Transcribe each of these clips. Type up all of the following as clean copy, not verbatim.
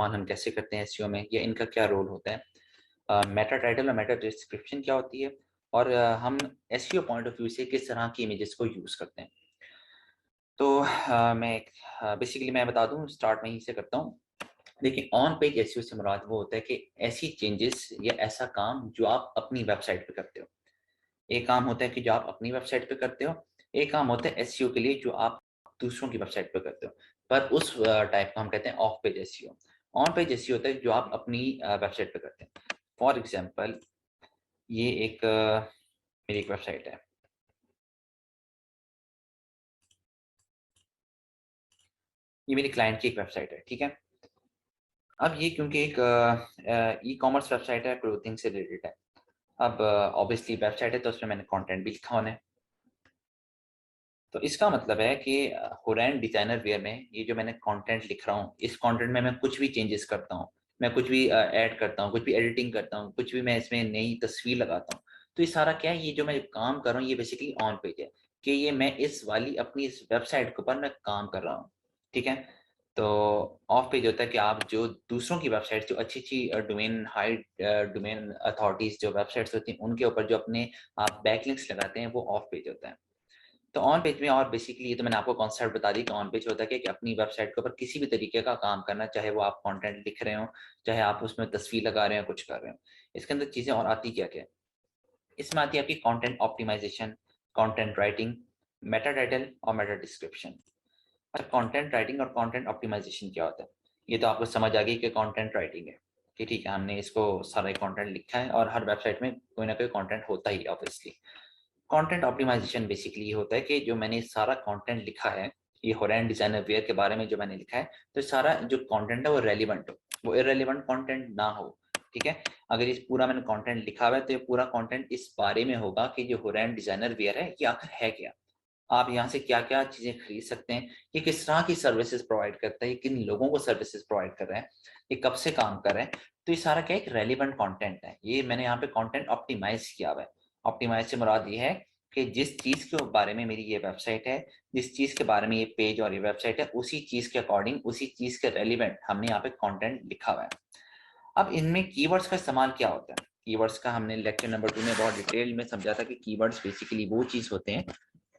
हम कैसे करते हैं एसईओ में, या इनका क्या रोल होता है, मेटा टाइटल और मेटा डिस्क्रिप्शन क्या होती है, और हम एसईओ पॉइंट ऑफ व्यू से किस तरह की इमेजेस को यूज़ करते हैं। तो मैं बेसिकली मैं बता दूं, स्टार्ट में ही से करता हूं। देखिए, ऑन पेज एसईओ से मुराद वो होता है कि ऐसी चेंजेस या ऐसा काम जो आप अपनी वेबसाइट पे करते हो। एक काम होता है कि जो आप अपनी वेबसाइट पे करते हो, एक काम होता है एसईओ के लिए जो आप दूसरों की वेबसाइट पे करते हो। पर उस टाइप को हम कहते हैं of page SEO. On page SEO होता है जो आप अपनी वेबसाइट पे करते हैं। फॉर एग्जांपल, ये एक मेरी एक वेबसाइट है। ये मेरी क्लाइंट की एक वेबसाइट है, ठीक है। अब ये क्योंकि एक ई कॉमर्स वेबसाइट है, क्लोथिंग से रिलेटेड है। अब ऑब्वियसली वेबसाइट है तो उसमें मैंने कंटेंट भी लिखा होना है। तो इसका मतलब है कि हुरैन डिजाइनर वेयर में ये जो मैंने कंटेंट लिख रहा हूँ, इस कंटेंट में मैं कुछ भी चेंजेस करता हूँ, मैं कुछ भी ऐड करता हूँ, कुछ भी एडिटिंग करता हूँ, कुछ भी मैं इसमें नई तस्वीर लगाता हूँ, तो ये सारा क्या है, ये जो मैं काम कर रहा हूँ ये बेसिकली ऑन पेज है कि ये मैं इस वाली अपनी इस वेबसाइट के ऊपर मैं काम कर रहा हूँ, ठीक है। तो ऑफ पेज होता है कि आप जो दूसरों की वेबसाइट, जो अच्छी अच्छी डोमेन हाई डोमेन अथॉरिटीज जो वेबसाइट्स होती हैं उनके ऊपर जो अपने आप बैकलिंक्स लगाते हैं, वो ऑफ पेज होता है। तो ऑन पेज में, और बेसिकली ये तो मैंने आपको कॉन्सेप्ट बता दी कि ऑन पेज होता है कि अपनी वेबसाइट के ऊपर किसी भी तरीके का काम करना, चाहे वो आप कंटेंट लिख रहे हो, चाहे आप उसमें तस्वीर लगा रहे हो, कुछ कर रहे हो। इसके अंदर चीज़ें और आती क्या क्या है, इसमें आती है आपकी content optimisation, content writing, meta title और मेटा डिस्क्रिप्शन। अच्छा, कंटेंट राइटिंग और कंटेंट ऑप्टिमाइजेशन क्या होता है, ये तो आपको समझ आ गई कि कंटेंट राइटिंग है कि ठीक है, हमने इसको सारा कंटेंट लिखा है और हर वेबसाइट में कोई ना कोई कंटेंट होता ही ऑब्वियसली। कंटेंट ऑप्टिमाइजेशन बेसिकली ये होता है कि जो मैंने सारा कंटेंट लिखा है, ये होरैन डिजाइनर वेयर के बारे में जो मैंने लिखा है, तो सारा जो कंटेंट है वो रेलिवेंट हो, वो इररेलेवेंट कंटेंट ना हो, ठीक है। अगर इस पूरा मैंने कंटेंट लिखा हुआ है तो ये पूरा कंटेंट इस बारे में होगा कि जो होरैन डिजाइनर वेयर है ये आखिर है क्या, आप यहाँ से क्या क्या चीजें खरीद सकते हैं, ये किस तरह की सर्विसेज प्रोवाइड करता है, ये किन लोगों को सर्विसेज प्रोवाइड कर रहे हैं, ये कब से काम कर रहे हैं। तो ये सारा क्या एक रेलिवेंट कंटेंट है, ये मैंने यहाँ पे कंटेंट ऑप्टिमाइज किया हुआ है। ऑप्टिमाइज से मुराद ये है कि जिस चीज के बारे में मेरी ये वेबसाइट है, जिस चीज के बारे में ये पेज और ये वेबसाइट है, उसी चीज के अकॉर्डिंग, उसी चीज के रेलिवेंट हमने यहाँ पे कंटेंट लिखा हुआ है। अब इनमें कीवर्ड्स का इस्तेमाल क्या होता है, कीवर्ड्स का हमने लेक्चर नंबर 2 में बहुत डिटेल में समझा था कि कीवर्ड्स बेसिकली वो चीज होते हैं,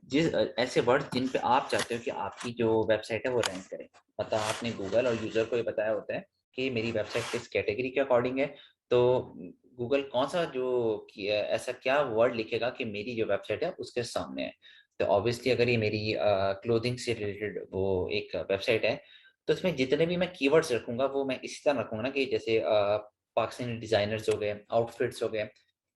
जिस ऐसे वर्ड जिन पे आप चाहते हो कि आपकी जो वेबसाइट है वो रैंक करे। मतलब आपने गूगल और यूजर को ये बताया होता है कि मेरी वेबसाइट किस कैटेगरी के अकॉर्डिंग है, तो गूगल कौन सा ऐसा क्या वर्ड लिखेगा कि मेरी जो वेबसाइट है उसके सामने है। तो ऑब्वियसली अगर ये मेरी क्लोथिंग से रिलेटेड वो एक वेबसाइट है, तो इसमें जितने भी मैं कीवर्ड्स रखूंगा वो मैं इसी तरह रखूंगा ना, कि जैसे पाकिस्तानी डिजाइनर्स हो गए, आउटफिट्स हो गए,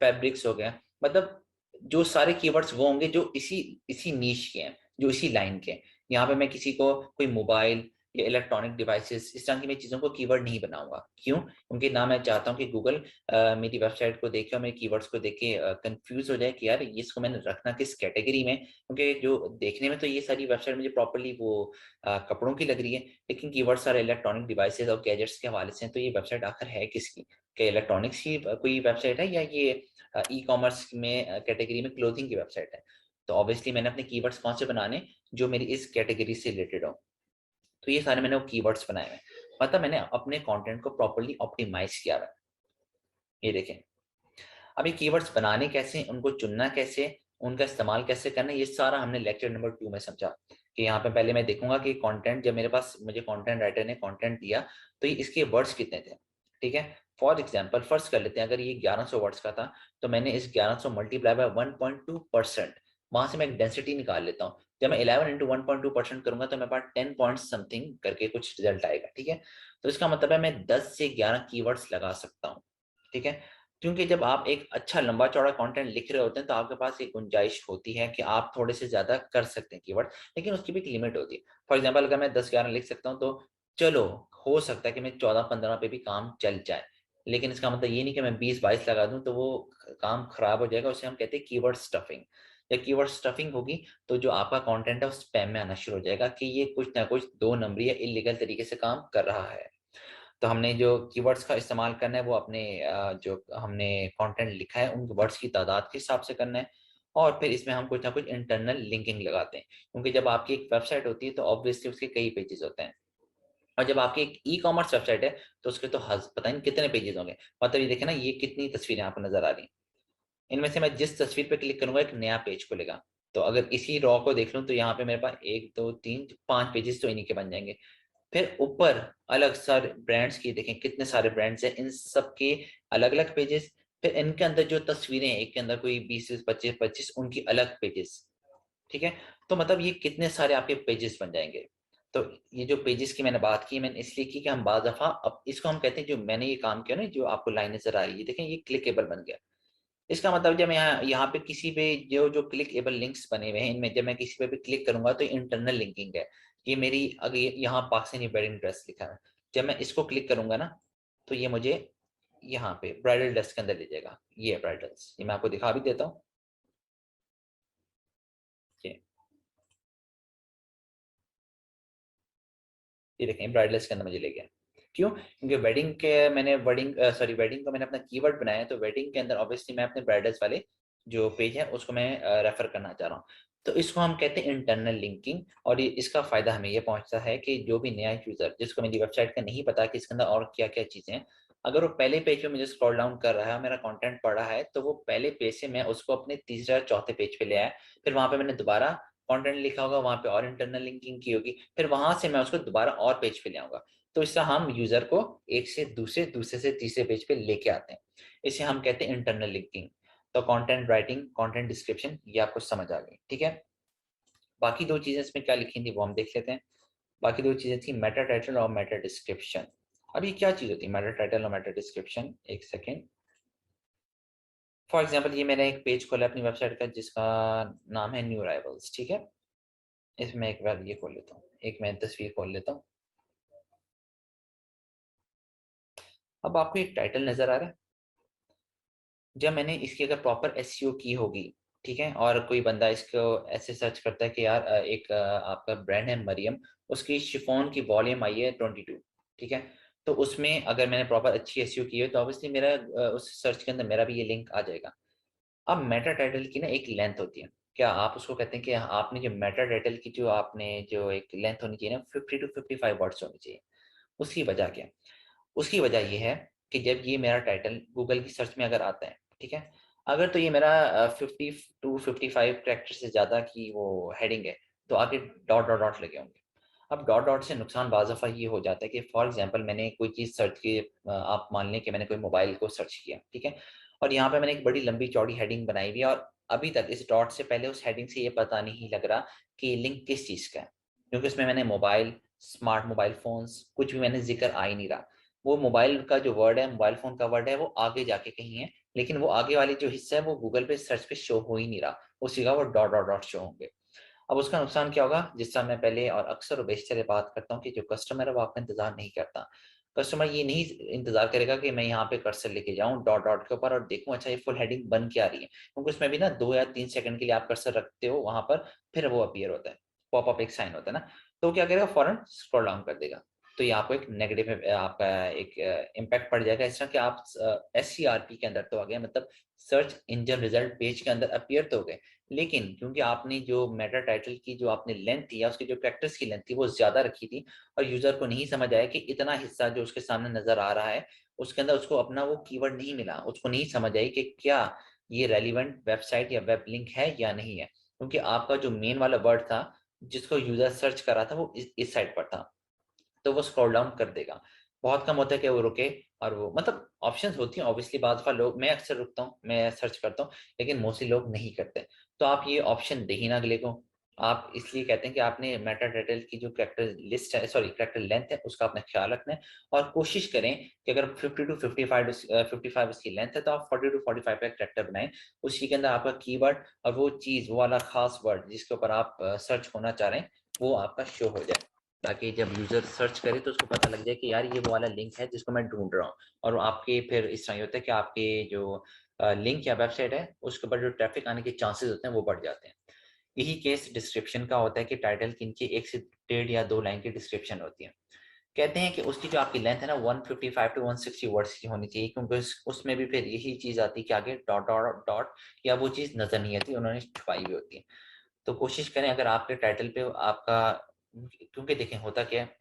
फैब्रिक्स हो गए, मतलब जो सारे कीवर्ड्स वो होंगे जो इसी इसी नीश के हैं, जो इसी लाइन के हैं। यहाँ पे मैं किसी को कोई मोबाइल या इलेक्ट्रॉनिक डिवाइसेस इस तरह की मैं चीज़ों को कीवर्ड नहीं बनाऊंगा। क्यों? क्योंकि ना मैं चाहता हूँ कि गूगल मेरी वेबसाइट को देखे और मेरे कीवर्ड्स को देख के कंफ्यूज हो जाए कि यार ये इसको मैंने रखना किस कैटेगरी में, क्योंकि जो देखने में तो ये सारी वेबसाइट मुझे प्रॉपरली वो कपड़ों की लग रही है, लेकिन कीवर्ड सारे इलेक्ट्रॉनिक डिवाइसेस और गैजेट्स के हवाले से हैं, तो ये वेबसाइट आखिर है किसकी? क्या इलेक्ट्रॉनिक्स की कोई वेबसाइट है, या ये ई कॉमर्स में कैटेगरी में क्लोथिंग की वेबसाइट है? तो ऑब्वियसली मैंने अपने कीवर्ड्स कौन से बनाने, जो मेरी इस कैटेगरी से रिलेटेड हो। तो ये सारे मैंने वो कीवर्ड्स बनाए हुए हैं, मतलब मैंने अपने कंटेंट को प्रॉपर्ली ऑप्टिमाइज किया हुआ है। ये देखें, अब ये कीवर्ड्स बनाने कैसे, उनको चुनना कैसे, उनका इस्तेमाल कैसे करना है, ये सारा हमने लेक्चर नंबर 2 में समझा। कि यहाँ पे पहले मैं देखूंगा कि कंटेंट, जब मेरे पास मुझे कंटेंट राइटर ने कंटेंट दिया तो ये इसके वर्ड्स कितने थे, ठीक है। फॉर एग्जाम्पल फर्स्ट कर लेते हैं, अगर ये 1100 वर्ड्स का था तो मैंने इस 1100 मल्टीप्लाई बाय 1.2%, वहां से मैं एक डेंसिटी निकाल लेता हूँ। जब मैं 11 इंटू 1.2% करूंगा तो मेरे पास 10 पॉइंट समथिंग करके कुछ रिजल्ट आएगा, ठीक है। तो इसका मतलब है मैं 10 से 11 कीवर्ड्स लगा सकता हूँ, ठीक है। क्योंकि जब आप एक अच्छा लंबा चौड़ा कंटेंट लिख रहे होते हैं तो आपके पास एक गुंजाइश होती है कि आप थोड़े से ज़्यादा कर सकते हैं कीवर्ड, लेकिन उसकी भी एक लिमिट होती है। फॉर एग्जांपल अगर मैं 10-11 लिख सकता हूँ तो चलो, हो सकता है कि मैं 14-15 पे भी काम चल जाए, लेकिन इसका मतलब ये नहीं कि मैं 20-22 लगा दूँ तो वो काम खराब हो जाएगा। उसे हम कहते हैं कीवर्ड स्टफिंग। जब कीवर्ड स्टफिंग होगी तो जो आपका कंटेंट है वो स्पैम में आना शुरू हो जाएगा कि ये कुछ ना कुछ 2 नंबरी या इलीगल तरीके से काम कर रहा है। तो हमने जो कीवर्ड्स का इस्तेमाल करना है वो अपने जो हमने कंटेंट लिखा है उन वर्ड्स की तादाद के हिसाब से करना है, और फिर इसमें हम कुछ ना कुछ इंटरनल लिंकिंग लगाते हैं, क्योंकि जब आपकी एक वेबसाइट होती है तो ऑब्वियसली उसके कई पेजेस होते हैं। और जब आपकी एक ई कॉमर्स वेबसाइट है तो उसके तो पता नहीं कितने पेजेस होंगे। मतलब ये देखे ना, ये कितनी तस्वीरें आपको नजर आ रही हैं, इनमें से मैं जिस तस्वीर पे क्लिक करूंगा एक नया पेज खुलेगा। तो अगर इसी रॉ को देख लूं तो यहाँ पे मेरे पास 1 2 3 5 पेजेस तो इन्हीं के बन जाएंगे। फिर ऊपर अलग सारे ब्रांड्स की देखें, कितने सारे ब्रांड्स हैं, इन सब के अलग अलग पेजेस। फिर इनके अंदर जो तस्वीरें हैं, एक के अंदर कोई 20 25 25 उनकी अलग पेजेस। ठीक है। तो मतलब ये कितने सारे आपके पेजेस बन जाएंगे। तो ये जो पेजेस की मैंने बात की, मैंने इसलिए की कि हम बाज दफा अब इसको हम कहते हैं, जो मैंने ये काम किया ना, जो आपको लाइन नजर आ रही है देखें, ये क्लिकेबल बन गया। इसका मतलब जब मैं यहाँ पे किसी पे जो जो क्लिकेबल लिंक्स बने हुए हैं, इनमें जब मैं किसी पे भी क्लिक करूंगा तो इंटरनल लिंकिंग है। ये मेरी अगर यहाँ पाकिस्तानी वेडिंग ड्रेस लिखा है, जब मैं इसको क्लिक करूंगा ना तो ये मुझे यहाँ पे ब्राइडल ड्रेस के अंदर ले जाएगा। ये है ब्राइडल्स, ये मैं आपको दिखा भी देता हूँ। ये देखें ब्राइडल्स के अंदर मुझे ले गया। क्यों? क्योंकि वेडिंग के मैंने वेडिंग को मैंने अपना कीवर्ड बनाया है, तो वेडिंग के अंदर ऑब्वियसली मैं अपने ब्राइडल्स वाले जो पेज है उसको मैं रेफर करना चाह रहा हूँ। तो इसको हम कहते हैं इंटरनल लिंकिंग। और इसका फायदा हमें ये पहुंचता है कि जो भी नया यूजर जिसको मेरी वेबसाइट का नहीं पता कि इसके अंदर और क्या क्या चीजें हैं, अगर वो पहले पेज पे मुझे स्क्रॉल डाउन कर रहा है, मेरा कंटेंट पढ़ रहा है, तो वो पहले पेज से मैं उसको अपने तीसरे और चौथे पेज पे ले आया। फिर वहां पे मैंने दोबारा कंटेंट लिखा होगा, वहां पे और इंटरनल लिंकिंग की होगी, फिर वहां से मैं उसको दोबारा और पेज पे ले आऊंगा। तो इससे हम यूजर को एक से दूसरे, दूसरे से तीसरे पेज पे लेके आते हैं। इसे हम कहते हैं इंटरनल लिंकिंग। तो कंटेंट राइटिंग, कंटेंट डिस्क्रिप्शन, ये आपको समझ आ गई, ठीक है। बाकी दो चीजें इसमें क्या लिखी थी वो हम देख लेते हैं। बाकी दो चीजें थी मेटा टाइटल और मेटा डिस्क्रिप्शन। अब ये क्या चीज होती है मेटा टाइटल और मेटा डिस्क्रिप्शन? एक सेकेंड। फॉर एग्जाम्पल ये मैंने एक पेज खोला अपनी वेबसाइट का जिसका नाम है न्यू अराइवल्स, ठीक है। इसमें एक बार ये खोल लेता हूँ, एक मैं तस्वीर खोल लेता हूँ। अब आपको एक टाइटल नजर आ रहा है। जब मैंने इसकी अगर प्रॉपर एसईओ की होगी, ठीक है, और कोई बंदा इसको ऐसे सर्च करता है कि यार आपका ब्रांड है मरियम, उसकी शिफॉन की वॉल्यूम आई है 22, ठीक है। तो उसमें अगर मैंने प्रॉपर अच्छी एसईओ की है तो ऑब्वियसली मेरा उस सर्च के अंदर मेरा भी ये लिंक आ जाएगा। अब मेटा टाइटल की ना एक लेंथ होती है। क्या आप उसको कहते हैं कि आपने जो मेटा टाइटल की जो आपने जो एक लेंथ होनी चाहिए ना, 50 to 55 वर्ड्स होनी चाहिए। उसकी वजह क्या है? उसकी वजह ये है कि जब ये मेरा टाइटल गूगल की सर्च में अगर आता है, ठीक है, अगर तो ये मेरा 50 to 55 कैरेक्टर से ज़्यादा की वो हेडिंग है, तो आगे डॉट डॉट डॉट लगे होंगे। अब डॉट डॉट से नुकसान बाज़ दफ़ा ये हो जाता है कि फॉर एग्जांपल मैंने कोई चीज़ सर्च की, आप मान लें कि मैंने कोई मोबाइल को सर्च किया, ठीक है, और यहाँ पे मैंने एक बड़ी लंबी चौड़ी हेडिंग बनाई हुई है, और अभी तक इस डॉट से पहले उस हेडिंग से ये पता नहीं लग रहा कि ये लिंक किस चीज़ का है, क्योंकि उसमें मैंने मोबाइल, स्मार्ट मोबाइल फ़ोन्स कुछ भी मैंने जिक्र आ ही नहीं रहा। वो मोबाइल का जो वर्ड है, मोबाइल फ़ोन का वर्ड है, वो आगे जाके कहीं है, लेकिन वो आगे वाली जो हिस्सा है वो गूगल पे सर्च पे शो हो ही नहीं रहा, उसी का वो डॉट डॉट डॉट शो होंगे। अब उसका नुकसान क्या होगा? जिससे मैं पहले और अक्सर और बेशतर ये बात करता हूँ कि जो कस्टमर है वो आपका इंतजार नहीं करता। कस्टमर ये नहीं इंतजार करेगा कि मैं यहाँ पे कर्सर लेके जाऊँ डॉट डॉट के ऊपर और देखूँ अच्छा ये फुल हेडिंग बन क्या रही है, क्योंकि उसमें भी ना 2 या 3 सेकंड के लिए आप कर्सर रखते हो वहां पर, फिर वो अपीयर होता है, पॉपअप एक साइन होता है ना, तो क्या करेगा फौरन स्क्रॉल डाउन कर देगा। तो ये आपको एक नेगेटिव आपका एक इम्पैक्ट पड़ जाएगा, इस तरह कि आप SCRP के अंदर तो आ गए, मतलब सर्च इंजन रिजल्ट पेज के अंदर अपीयर तो हो गए, लेकिन क्योंकि आपने जो मेटा टाइटल की जो आपने लेंथ थी या उसके जो कैरेक्टर्स की लेंथ थी वो ज्यादा रखी थी, और यूजर को नहीं समझ आया कि इतना हिस्सा जो उसके सामने नजर आ रहा है उसके अंदर उसको अपना वो कीवर्ड नहीं मिला, उसको नहीं समझ आई कि क्या ये रेलिवेंट वेबसाइट या वेब लिंक है या नहीं है, क्योंकि आपका जो मेन वाला वर्ड था जिसको यूजर सर्च कर रहा था वो इस साइड पर था, तो वो स्क्रॉल डाउन कर देगा। बहुत कम होता है कि वो रुके, और वो मतलब ऑप्शंस होती हैं ऑब्वियसली, बाद दफा लोग, मैं अक्सर रुकता हूँ, मैं सर्च करता हूँ, लेकिन मोस्टली लोग नहीं करते। तो आप ये ऑप्शन दे ही ना अगले को। आप इसलिए कहते हैं कि आपने मेटा टाइटल की जो कैरेक्टर लिस्ट है, सॉरी कैरेक्टर लेंथ है, उसका आपने ख्याल रखना है, और कोशिश करें कि अगर 50 to 55 उसकी लेंथ है तो आप 40 to 45 का कैरेक्टर बनाएं। उसी के अंदर आपका कीवर्ड और वो चीज़, वो वाला खास वर्ड जिसके ऊपर आप सर्च होना चाह रहे हैं वो आपका शो हो जाए, ताकि जब यूजर सर्च करे तो उसको पता लग जाए कि यार ये वो वाला लिंक है जिसको मैं ढूंढ रहा हूँ। और आपके फिर इस तरह होता है कि आपके जो लिंक या वेबसाइट है उसके ऊपर जो ट्रैफिक आने के चांसेस होते हैं वो बढ़ जाते हैं। यही केस डिस्क्रिप्शन का होता है कि टाइटल की नीचे 1 से 1.5 या 2 लाइन की डिस्क्रिप्शन होती है। कहते हैं कि उसकी जो आपकी लेंथ है ना 155 to 160 वर्ड्स की होनी चाहिए, क्योंकि उसमें भी फिर यही चीज आती है कि आगे डॉट डॉट डॉट या वो चीज नजर नहीं आती, उन्होंने छुपाई हुई होती है। तो कोशिश करें अगर आपके टाइटल पे आपका, क्योंकि देखें होता क्या है,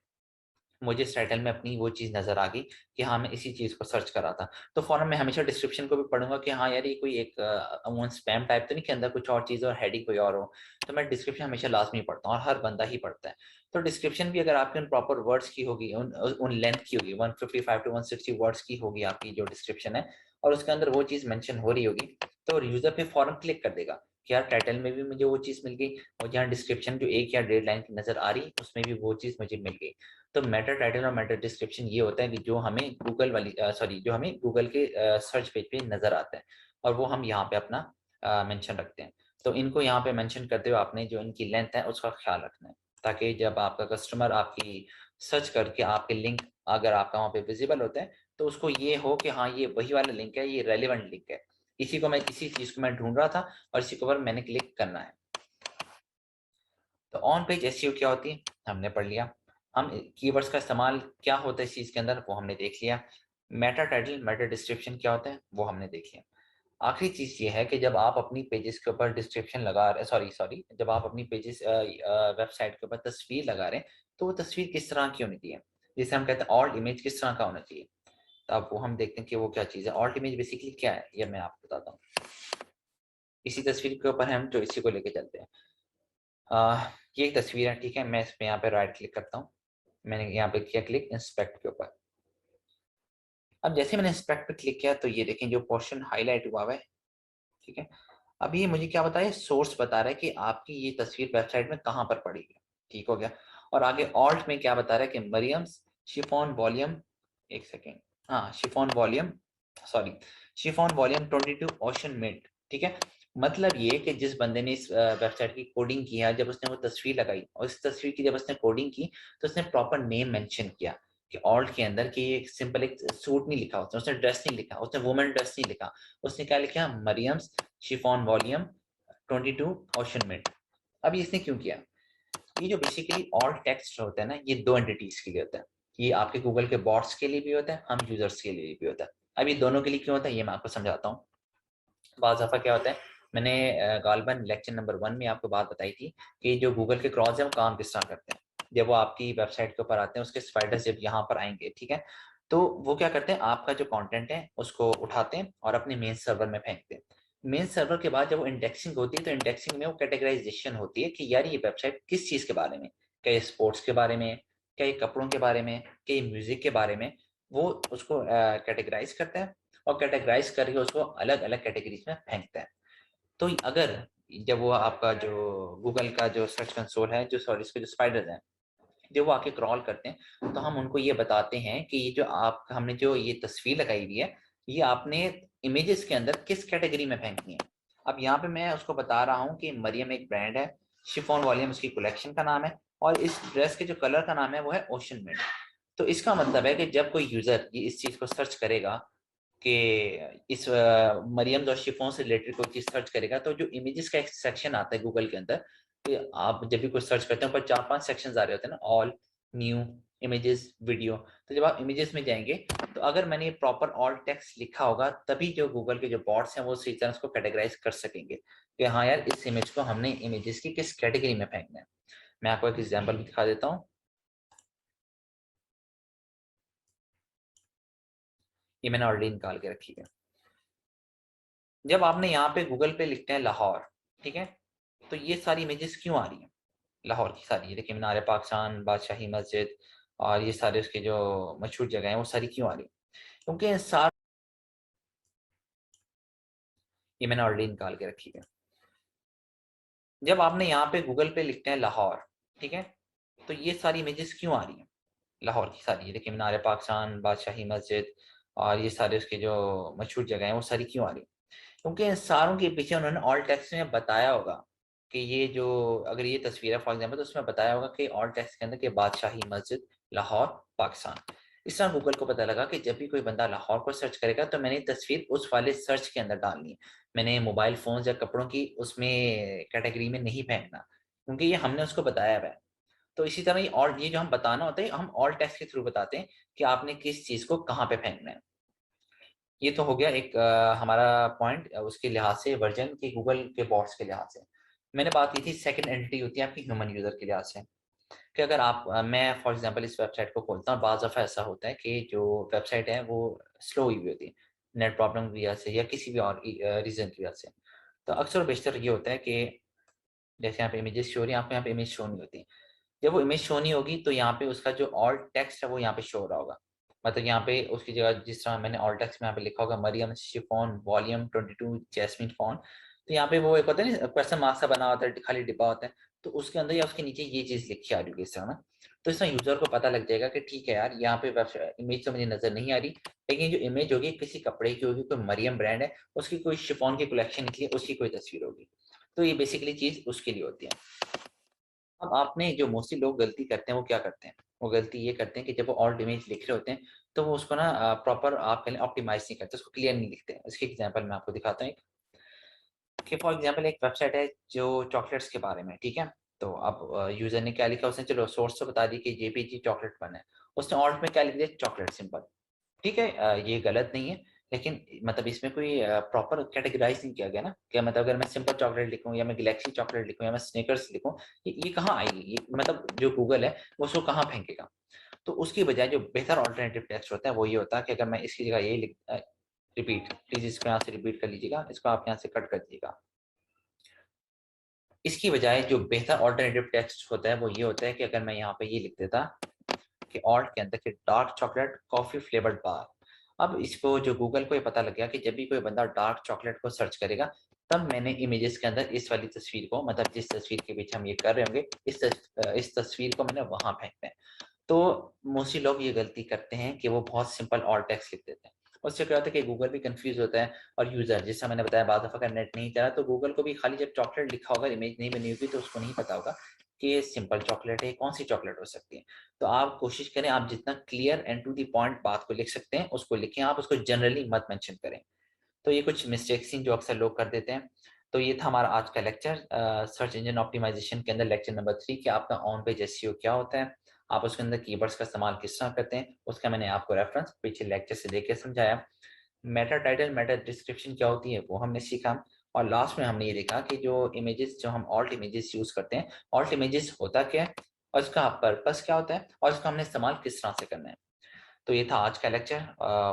मुझे इस टाइटल में अपनी वो चीज़ नज़र आ गई कि हाँ, मैं इसी चीज़ को सर्च कर रहा था। तो फ़ौरन मैं हमेशा डिस्क्रिप्शन को भी पढ़ूँगा कि हाँ यार, ये कोई एक अमूमन स्पैम टाइप तो नहीं कि अंदर कुछ और चीज़ और हेडिंग कोई और हो। तो मैं डिस्क्रिप्शन हमेशा लाज़मी पढ़ता हूँ और हर बंदा ही पढ़ता है। तो डिस्क्रिप्शन भी अगर आपकी उन प्रॉपर वर्ड्स की होगी, उन लेंथ की होगी, 155 टू 160 वर्ड्स की होगी आपकी जो डिस्क्रिप्शन है, और उसके अंदर वो चीज़ मेंशन हो रही होगी, तो यूज़र फिर फ़ौरन क्लिक कर देगा कि यार टाइटल में भी मुझे वो चीज़ मिल गई, और जहाँ डिस्क्रिप्शन जो 1 या डेढ़ लाइन की नज़र आ रही, उसमें भी वो चीज़ मुझे मिल गई। तो मेटा टाइटल और मेटा डिस्क्रिप्शन ये होता है कि जो हमें गूगल वाली जो हमें गूगल के सर्च पेज पे नज़र आता है, और वो हम यहाँ पे अपना मेंशन रखते हैं। तो इनको यहाँ पे मेंशन करते हुए आपने जो इनकी लेंथ है उसका ख्याल रखना है, ताकि जब आपका कस्टमर आपकी सर्च करके आपके लिंक अगर आपका वहाँ पे विजिबल होता है, तो उसको ये हो कि हाँ, ये वही वाला लिंक है, ये रेलिवेंट लिंक है, इसी चीज़ को मैं ढूंढ रहा था और इसी के ऊपर मैंने क्लिक करना है। तो ऑन पेज एसईओ क्या होती है हमने पढ़ लिया। हम कीवर्ड्स का इस्तेमाल क्या होता है इस चीज़ के अंदर वो हमने देख लिया। मेटा टाइटल, मेटा डिस्क्रिप्शन क्या होता है वो हमने देख लिया। आखिरी चीज़ ये है कि जब आप अपनी पेजेस के ऊपर डिस्क्रिप्शन लगा रहे, सॉरी जब आप अपनी पेजेस वेबसाइट के ऊपर तस्वीर लगा रहे हैं, तो वो तस्वीर किस तरह की होनी चाहिए, जिसे हम कहते हैं ऑल्ट इमेज किस तरह का होना चाहिए। तो अब वो हम देखते हैं कि वो क्या चीज़ है। ऑल्ट इमेज बेसिकली क्या है ये मैं आपको बताता हूँ। इसी तस्वीर के ऊपर हम जो इसी को लेके चलते हैं। ये एक तस्वीर है, ठीक है। मैं इसमें यहाँ पे राइट क्लिक करता हूँ। मैंने यहाँ पे किया क्लिक इंस्पेक्ट के ऊपर। अब जैसे मैंने इंस्पेक्ट पे क्लिक किया तो ये देखें जो पोर्शन हाईलाइट हुआ हुआ है, ठीक है। अब ये मुझे क्या बता रहा है, सोर्स बता रहा है कि आपकी ये तस्वीर वेबसाइट में कहाँ पर पड़ी है, ठीक हो गया। और आगे ऑल्ट में क्या बता रहा है कि मरियम्स शिफॉन वॉल्यूम, एक सेकेंड, हाँ chiffon volume, sorry chiffon volume 22 ocean mint, ठीक है। मतलब ये कि जिस बंदे ने इस वेबसाइट की कोडिंग की है, जब उसने वो तस्वीर लगाई और इस तस्वीर की जब उसने कोडिंग की, तो उसने प्रॉपर नेम मेंशन किया कि ऑल्ट के अंदर कि ये सिंपल एक सूट नहीं लिखा, उसने ड्रेस नहीं लिखा, उसने वुमेन ड्रेस नहीं लिखा, उसने क्या लिखा, Maryam's chiffon volume 22 ocean mint. अब ये इसने क्यों किया? ये जो बेसिकली ऑल टेक्स्ट होता है ना, ये दो एंटिटीज के लिए होता है। ये आपके गूगल के बॉट्स के लिए भी होता है, हम यूजर्स के लिए भी होता है। अब ये दोनों के लिए क्यों होता है ये मैं आपको समझाता हूँ। बाज़ दफ़ा क्या होता है, मैंने गालिबन लेक्चर नंबर 1 में आपको बात बताई थी कि जो गूगल के क्रॉस है वो काम किस तरह करते हैं। जब वो आपकी वेबसाइट के ऊपर आते हैं, उसके स्पाइडर्स जब यहाँ पर आएंगे, ठीक है, तो वो क्या करते हैं, आपका जो कंटेंट है उसको उठाते हैं और अपने मेन सर्वर में फेंकते हैं। मेन सर्वर के बाद जब वो इंडेक्सिंग होती है, तो इंडेक्सिंग में वो कैटेगराइजेशन होती है कि यार ये वेबसाइट किस चीज़ के बारे में, क्या ये स्पोर्ट्स के बारे में, क्या ये कपड़ों के बारे में, क्या ये म्यूजिक के बारे में, वो उसको कैटेगराइज करता है और कैटेगराइज करके उसको अलग अलग कैटेगरीज में फेंकता है। तो अगर जब वो आपका जो गूगल का जो सर्च कंसोल है, जो सॉरी इसके जो स्पाइडर्स हैं, जब वो आके क्रॉल करते हैं, तो हम उनको ये बताते हैं कि ये जो आप हमने जो ये तस्वीर लगाई हुई है, ये आपने इमेजेस के अंदर किस कैटेगरी में फेंकनी है। अब यहाँ पे मैं उसको बता रहा हूँ कि मरियम एक ब्रांड है, शिफॉन वॉल्यूम उसकी कलेक्शन का नाम है, और इस ड्रेस के जो कलर का नाम है वो है ओशन मिंट। तो इसका मतलब है कि जब कोई यूजर ये इस चीज को सर्च करेगा कि इस मरियम और शिफॉन से रिलेटेड कोई चीज सर्च करेगा, तो जो इमेजेस का एक सेक्शन आता है गूगल के अंदर, कि आप जब भी कुछ सर्च करते हैं ऊपर 4-5 सेक्शन आ रहे होते हैं ना, ऑल, न्यू, इमेजेस, वीडियो। तो जब आप इमेजेस में जाएंगे, तो अगर मैंने प्रॉपर ऑल टेक्स्ट लिखा होगा, तभी जो गूगल के जो बॉट्स हैं वो सही तरह उसको कैटेगराइज कर सकेंगे कि हाँ यार, इस इमेज को हमने इमेजेस की किस कैटेगरी में फेंकना है। मैं आपको एक एग्जाम्पल भी दिखा देता हूँ। ये मैंने ऑलरेडी निकाल के रखी है। जब आपने यहाँ पे गूगल पे लिखते हैं लाहौर, ठीक है, तो ये सारी इमेजेस क्यों आ रही हैं लाहौर की सारी, ये देखिए मीनार पाकिस्तान, बादशाही मस्जिद, और ये सारे उसके जो मशहूर जगह हैं वो सारी क्यों आ रही हैं? क्योंकि ये मैंने ऑलरेडी निकाल के रखी है। जब आपने यहाँ पे गूगल पे लिखते हैं लाहौर, ठीक है, तो ये सारी इमेजेस क्यों आ रही हैं लाहौर की सारी, ये देखिए मीनार पाकिस्तान, बादशाही मस्जिद, और ये सारे उसके जो मशहूर जगह हैं वो सारी क्यों आ रही हैं? क्योंकि इन सारों के पीछे उन्होंने ऑल टेक्स्ट में बताया होगा कि ये जो, अगर ये तस्वीर है फॉर एग्जांपल, तो उसमें बताया होगा कि ऑल टेक्स्ट के अंदर कि बादशाही मस्जिद लाहौर पाकिस्तान। इस तरह गूगल को पता लगा कि जब भी कोई बंदा लाहौर को सर्च करेगा, तो मैंने तस्वीर उस वाले सर्च के अंदर डालनी है, मैंने मोबाइल फोन या कपड़ों की उसमें कैटेगरी में नहीं फेंकना, क्योंकि ये हमने उसको बताया हुआ है। तो इसी तरह ये जो हम बताना होता है, हम ऑल टेक्स्ट के थ्रू बताते हैं कि आपने किस चीज को कहाँ पे फेंकना है। ये तो हो गया एक हमारा पॉइंट उसके लिहाज से, वर्जन की गूगल के बॉट्स के लिहाज से। मैंने बात की थी सेकंड एंटिटी होती है आपकी ह्यूमन यूजर के लिहाज से। कि अगर आप मैं फॉर एग्जांपल इस वेबसाइट को खोलता हूँ, बाज़ दफ़ा ऐसा होता है कि जो वेबसाइट है वो स्लो हुई हुई होती है, नेट प्रॉब्लम की वजह से या किसी भी और रीज़न की वजह से। तो अक्सर बेशतर ये होता है कि जैसे यहाँ पे इमेजेस शो हो रही है, आपको यहाँ पे इमेज शो नहीं होती। जब वो इमेज शो नहीं होगी तो यहाँ पे उसका जो ऑल्ट टेक्स्ट है वो यहाँ पे शो हो रहा होगा। मतलब यहाँ पे उसकी जगह जिस तरह मैंने ऑल्ट टेक्स्ट में यहाँ पे लिखा होगा Maryam chiffon volume 22 jasmine font, तो यहाँ पे वो एक होता है ना क्वेश्चन मार्क सा बना होता है, खाली डिब्बा होता है, तो उसके अंदर या उसके नीचे ये चीज़ लिखी आ रही होगी इस तरह ना। तो इसमें यूज़र को पता लग जाएगा कि ठीक है यार, यहाँ पे इमेज तो मुझे नज़र नहीं आ रही, लेकिन जो इमेज होगी किसी कपड़े की होगी, कोई मरियम ब्रांड है, उसकी कोई शिफॉन की कलेक्शन निकली है, उसकी कोई तस्वीर होगी। तो ये बेसिकली चीज़ उसके लिए होती है। अब आपने जो मोस्टली लोग गलती करते हैं वो क्या करते हैं? वो गलती ये करते हैं कि जब वो ऑल्ट इमेज लिख रहे होते हैं, तो वो उसको ना प्रॉपर आप कह लें ऑप्टिमाइज़ नहीं करते, उसको क्लियर नहीं लिखते हैं। इसकी एग्ज़ाम्पल मैं आपको दिखाता हूँ एक, कि फॉर एग्ज़ाम्पल एक वेबसाइट है जो चॉकलेट्स के बारे में, ठीक है? तो अब यूज़र ने क्या लिखा, उसने चलो सोर्स तो बता दी कि जेपीजी चॉकलेट बन है। उसने ऑल्ट में क्या लिख दिया, चॉकलेट सिंपल। ठीक है, ये गलत नहीं है, लेकिन मतलब इसमें कोई प्रॉपर कैटेगराइज़ नहीं किया गया ना, कि मतलब अगर मैं सिंपल चॉकलेट लिखूँ या मैं गैलेक्सी चॉकलेट लिखूँ या मैं स्निकर्स लिखूँ, ये कहाँ आएगी? ये मतलब जो गूगल है, वो उसको कहाँ फेंकेगा? तो उसकी बजाय जो बेहतर अल्टरनेटिव टेक्स्ट होता है, वो ये होता है कि अगर मैं इसकी जगह यही रिपीट, प्लीज़ इसको यहाँ से रिपीट कर लीजिएगा, इसको आप यहाँ से कट कर दीजिएगा। इसकी बजाय जो बेहतर अल्टरनेटिव टेक्स्ट होता है, वो ये होता है कि अगर मैं यहाँ पे ये लिख देता कि ऑल्ट के अंदर कि डार्क चॉकलेट कॉफ़ी फ्लेवर्ड बार। अब इसको जो गूगल को ये पता लग गया कि जब भी कोई बंदा डार्क चॉकलेट को सर्च करेगा, तब मैंने इमेजेस के अंदर इस वाली तस्वीर को, मतलब जिस तस्वीर के पीछे हम ये कर रहे होंगे, इस तस्वीर को मैंने वहाँ फेंकना है। तो मोस्टली लोग ये गलती करते हैं कि वो बहुत सिंपल ऑल्ट टेक्स्ट लिख देते हैं। उससे क्या होता है कि गूगल भी कन्फ्यूज़ होता है और यूज़र, जैसा मैंने बताया बाद दफ़ा अगर नेट नहीं चला तो गूगल को भी खाली जब चॉकलेट लिखा होगा, इमेज नहीं बनी होगी, तो उसको नहीं पता होगा कि ये सिंपल चॉकलेट है, कौन-सी चॉकलेट हो सकती है। तो आप कोशिश करें, आप जितना clear and to the point बात को लिख सकते हैं, उसको लिखें, आप उसको जनरली मत मेंशन करें। तो ये कुछ मिस्टेक्स थी जो अक्सर लोग कर देते हैं। तो ये था हमारा आज का लेक्चर, सर्च इंजन ऑप्टिमाइज़ेशन के अंदर लेक्चर नंबर 3, कि आपका ऑन पेज एसईओ क्या होता है, आप उसके अंदर कीवर्ड्स का इस्तेमाल किस तरह करते हैं, उसका मैंने आपको रेफरेंस पीछे लेक्चर से देके समझाया। मेटा टाइटल, मेटा डिस्क्रिप्शन क्या होती है वो हमने सीखा, और लास्ट में हमने ये देखा कि जो इमेजेस, जो हम ऑल्ट इमेजेस यूज़ करते हैं, ऑल्ट इमेजेस होता क्या है और इसका पर्पस क्या होता है और इसका हमने इस्तेमाल किस तरह से करना है। तो ये था आज का लेक्चर,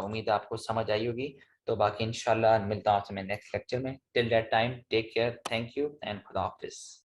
उम्मीद है आपको समझ आई होगी। तो बाकी इंशाल्लाह मिलता हूँ आपसे मैं नेक्स्ट लेक्चर में। Till that time take care, thank you and खुदा हाफिज़।